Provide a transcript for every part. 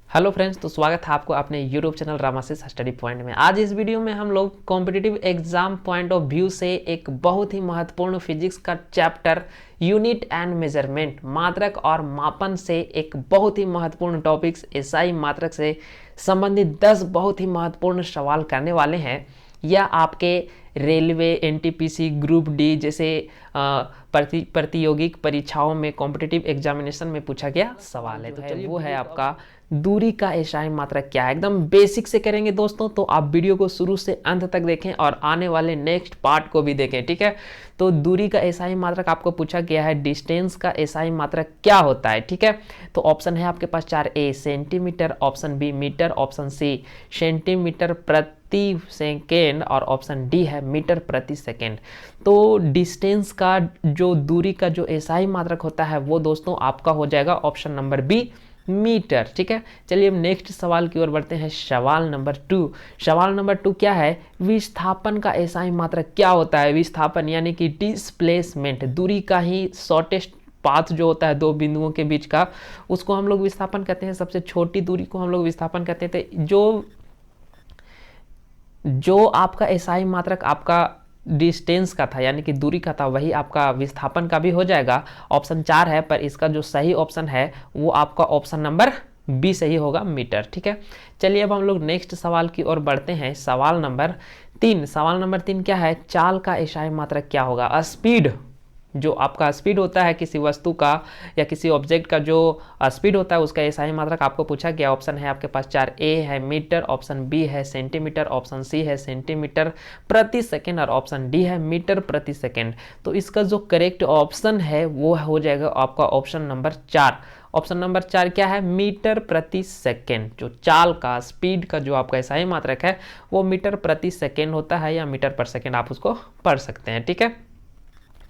Hello friends, तो स्वागत है आपको अपने यूट्यूब चैनल रामासिस स्टडी पॉइंट में। आज इस वीडियो में हम लोग competitive exam point of view से एक बहुत ही महत्वपूर्ण फिजिक्स का चैप्टर यूनिट एंड मेजरमेंट, मात्रक और मापन से एक बहुत ही महत्वपूर्ण टॉपिक्स एसआई मात्रक से संबंधित 10 बहुत ही महत्वपूर्ण सवाल करने वाले हैं। यह आपके रेलवे, एनटीपीसी, ग्रुप डी जैसे प्रतियोगिक परीक्षाओं में कॉम्पिटिटिव एग्जामिनेशन में पूछा गया सवाल है। तो चलिए वो है आपका दूरी का एसआई मात्रक क्या है। एकदम बेसिक से करेंगे दोस्तों, तो आप वीडियो को शुरू से अंत तक देखें और आने वाले नेक्स्ट पार्ट को भी देखें, ठीक है। तो दूरी का एसआई मात्रक आपको पूछा गया है, डिस्टेंस का एसआई मात्रक क्या होता है, ठीक है। तो ऑप्शन है आपके पास 4, A centimetre, option B metre, option C centimetre प्रति सेकेंड और ऑप्शन डी है मीटर प्रति सेकेंड। तो डिस्टेंस का जो दूरी का जो एसआई मात्रक होता है वो दोस्तों आपका हो जाएगा ऑप्शन नंबर बी, मीटर, ठीक है। चलिए अब नेक्स्ट सवाल की ओर बढ़ते हैं। सवाल नंबर 2। सवाल नंबर 2 क्या है, विस्थापन का एसआई मात्रक क्या होता है। विस्थापन यानी कि डिस्प्लेसमेंट, दूरी का ही शॉर्टेस्ट पाथ जो होता है दो बिंदुओं के बीच का, उसको हम लोग विस्थापन कहते हैं। सबसे छोटी दूरी को हम लोग विस्थापन कहते थे। जो आपका एसआई मात्रक आपका डिस्टेंस का था यानी कि दूरी का था, वही आपका विस्थापन का भी हो जाएगा। ऑप्शन 4 है, पर इसका जो सही ऑप्शन है वो आपका ऑप्शन नंबर बी सही होगा, मीटर, ठीक है। चलिए अब हम लोग नेक्स्ट सवाल की ओर बढ़ते हैं। सवाल नंबर 3। सवाल नंबर 3 क्या है, चाल का एसआई मात्रक क्या होगा। स्पीड, जो आपका स्पीड होता है किसी वस्तु का या किसी ऑब्जेक्ट का जो स्पीड होता है उसका एसआई मात्रक आपको पूछा गया। ऑप्शन है आपके पास 4, ए है मीटर, ऑप्शन बी है सेंटीमीटर, ऑप्शन सी है सेंटीमीटर प्रति सेकेंड और ऑप्शन डी है मीटर प्रति सेकेंड। तो इसका जो करेक्ट ऑप्शन है वो हो जाएगा आपका ऑप्शन नंबर 4। ऑप्शन नंबर 4 क्या है, मीटर प्रति सेकेंड। जो चाल का स्पीड का जो आपका एसआई मात्रक है वो मीटर प्रति सेकेंड होता है, या मीटर पर सेकेंड आप उसको पढ़ सकते हैं, ठीक है।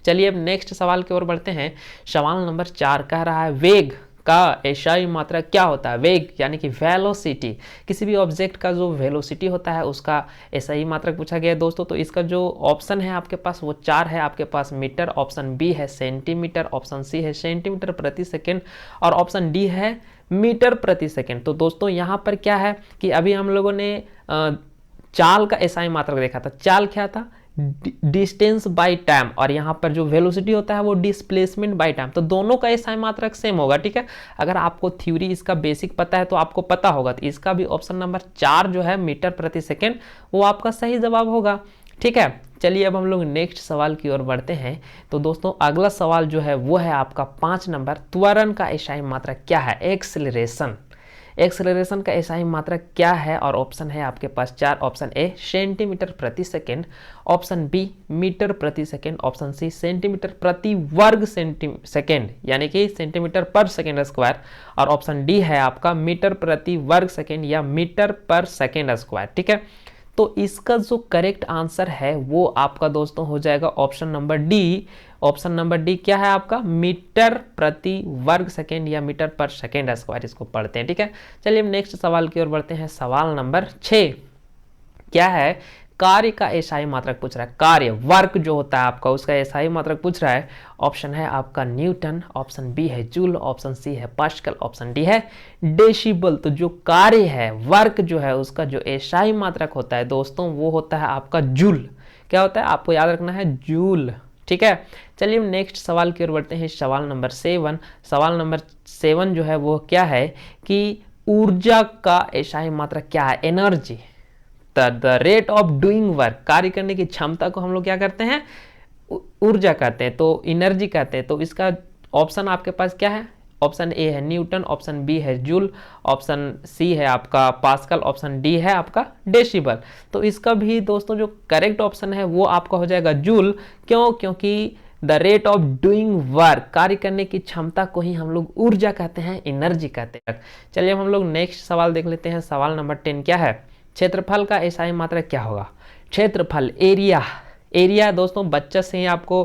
चलिए अब नेक्स्ट सवाल की ओर बढ़ते हैं। सवाल नंबर 4 कह रहा है, वेग का एसआई मात्रक क्या होता है। वेग यानी कि वेलोसिटी, किसी भी ऑब्जेक्ट का जो वेलोसिटी होता है उसका एसआई मात्रक पूछा गया है दोस्तों। तो इसका जो ऑप्शन है आपके पास वो 4 है आपके पास, मीटर, ऑप्शन बी है सेंटीमीटर, ऑप्शन सी है सेंटीमीटर प्रति सेकेंड और ऑप्शन डी है मीटर प्रति सेकेंड। तो दोस्तों यहाँ पर क्या है कि अभी हम लोगों ने चाल का एसआई मात्रक देखा था। चाल क्या था, डिस्टेंस बाय टाइम, और यहाँ पर जो वेलोसिटी होता है वो डिस्प्लेसमेंट बाय टाइम। तो दोनों का एसआई मात्रक सेम होगा, ठीक है। अगर आपको थ्योरी इसका बेसिक पता है तो आपको पता होगा। तो इसका भी ऑप्शन नंबर 4 जो है मीटर प्रति सेकेंड वो आपका सही जवाब होगा, ठीक है। चलिए अब हम लोग नेक्स्ट सवाल की ओर बढ़ते हैं। तो दोस्तों अगला सवाल जो है वो है आपका 5 नंबर, त्वरण का एसआई मात्रक क्या है। एक्सेलरेशन, एक्सेलरेशन का एसआई मात्रक क्या है, और ऑप्शन है आपके पास 4। ऑप्शन ए सेंटीमीटर प्रति सेकेंड, ऑप्शन बी मीटर प्रति सेकेंड, ऑप्शन सी सेंटीमीटर प्रति वर्ग सेकेंड यानी कि सेंटीमीटर पर सेकेंड स्क्वायर, और ऑप्शन डी है आपका मीटर प्रति वर्ग सेकेंड या मीटर पर सेकेंड स्क्वायर, ठीक है। तो इसका जो करेक्ट आंसर है वो आपका दोस्तों हो जाएगा option number D. Option number D क्या है आपका, मीटर प्रति वर्ग सेकेंड या मीटर पर सेकेंड स्क्वायर, इसको पढ़ते हैं, ठीक है। चलिए नेक्स्ट सवाल की ओर बढ़ते हैं। सवाल नंबर 6 क्या है, कार्य का एसआई मात्रक पूछ रहा है। कार्य, वर्क जो होता है आपका उसका एसआई मात्रक पूछ रहा है। ऑप्शन है आपका न्यूटन, ऑप्शन बी है जूल, ऑप्शन सी है पास्कल, ऑप्शन डी है डेसिबल। तो जो कार्य है, वर्क जो है, उसका जो एसआई मात्रक होता है दोस्तों वो होता है आपका जूल। क्या होता है आपको याद रखना है, जूल, ठीक है। चलिए नेक्स्ट सवाल की ओर बढ़ते हैं। सवाल नंबर 7। सवाल नंबर 7 जो है वो क्या है कि ऊर्जा का एसआई मात्रक क्या है। Energy, the rate of doing work, कार्य करने की क्षमता को हम लोग क्या करते हैं, ऊर्जा कहते हैं, तो एनर्जी कहते हैं। तो इसका ऑप्शन आपके पास क्या है, ऑप्शन ए है न्यूटन, ऑप्शन बी है जूल, ऑप्शन सी है आपका पास्कल, ऑप्शन डी है आपका डेसिबल। तो इसका भी दोस्तों जो करेक्ट ऑप्शन है वो आपका हो जाएगा जूल। क्यों, क्योंकि the rate of doing work, कार्य करने की क्षमता को ही हम लोग ऊर्जा कहते हैं, एनर्जी कहते हैं। चलिए हम लोग नेक्स्ट सवाल देख लेते हैं। सवाल नंबर 10 क्या है, क्षेत्रफल का एसआई मात्रक क्या होगा। क्षेत्रफल, एरिया, एरिया दोस्तों बच्चे से ही आपको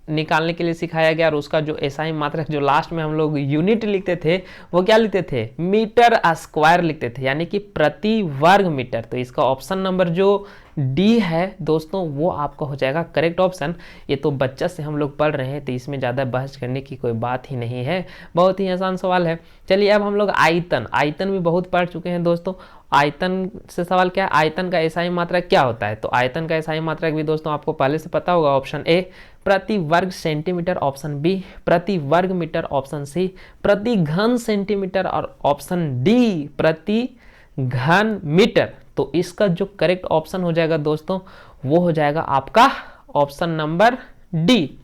निकालने के लिए सिखाया गया और उसका जो एसआई मात्रक जो लास्ट में हम लोग यूनिट लिखते थे वो क्या लिखते थे, मीटर स्क्वायर लिखते थे, यानी कि प्रति वर्ग मीटर। तो इसका ऑप्शन नंबर जो डी है दोस्तों वो आपका हो जाएगा करेक्ट ऑप्शन। ये तो बच्चा से हम लोग पढ़ रहे हैं तो इसमें ज़्यादा बहस करने की कोई बात ही नहीं है, बहुत ही आसान सवाल है। चलिए अब हम लोग आयतन भी बहुत पढ़ चुके हैं दोस्तों। आयतन से सवाल क्या है, आयतन का एसआई मात्रक क्या होता है? तो आयतन का एसआई मात्रक भी दोस्तों आपको पहले से पता होगा। ऑप्शन ए प्रति वर्ग सेंटीमीटर, ऑप्शन बी प्रति वर्ग मीटर, ऑप्शन सी प्रति घन सेंटीमीटर और ऑप्शन डी प्रति घन मीटर। तो इसका जो करेक्ट ऑप्शन हो जाएगा दोस्तों वो हो जाएगा आपका ऑप्शन नंबर डी।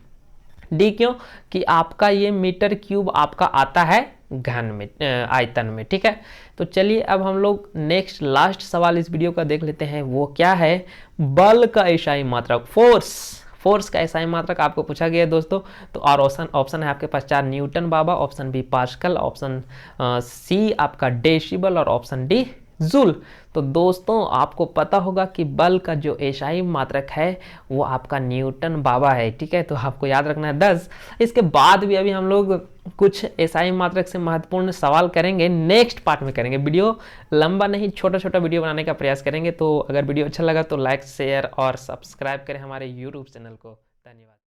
डी क्यों कि आपका ये मीटर क्यूब आपका आता है घन में, आयतन में, ठीक है। तो चलिए अब हम लोग नेक्स्ट लास्ट सवाल इस वीडियो का देख लेते हैं। वो क्या है, बल का एसआई मात्रक, फोर्स का एसआई मात्रक आपको पूछा गया है दोस्तों। तो और ऑप्शन है आपके पास 4 न्यूटन बाबा, option B pascal, option C आपका डेसिबल और ऑप्शन डी जूल। तो दोस्तों आपको पता होगा कि बल का जो एसआई मात्रक है वो आपका न्यूटन बाबा है, ठीक है। तो आपको याद रखना है 10। इसके बाद भी अभी हम लोग कुछ एसआई मात्रक से महत्वपूर्ण सवाल करेंगे, नेक्स्ट पार्ट में करेंगे। वीडियो लंबा नहीं, छोटा छोटा वीडियो बनाने का प्रयास करेंगे। तो अगर वीडियो अच्छा लगा तो लाइक शेयर और सब्सक्राइब करें हमारे यूट्यूब चैनल को। धन्यवाद।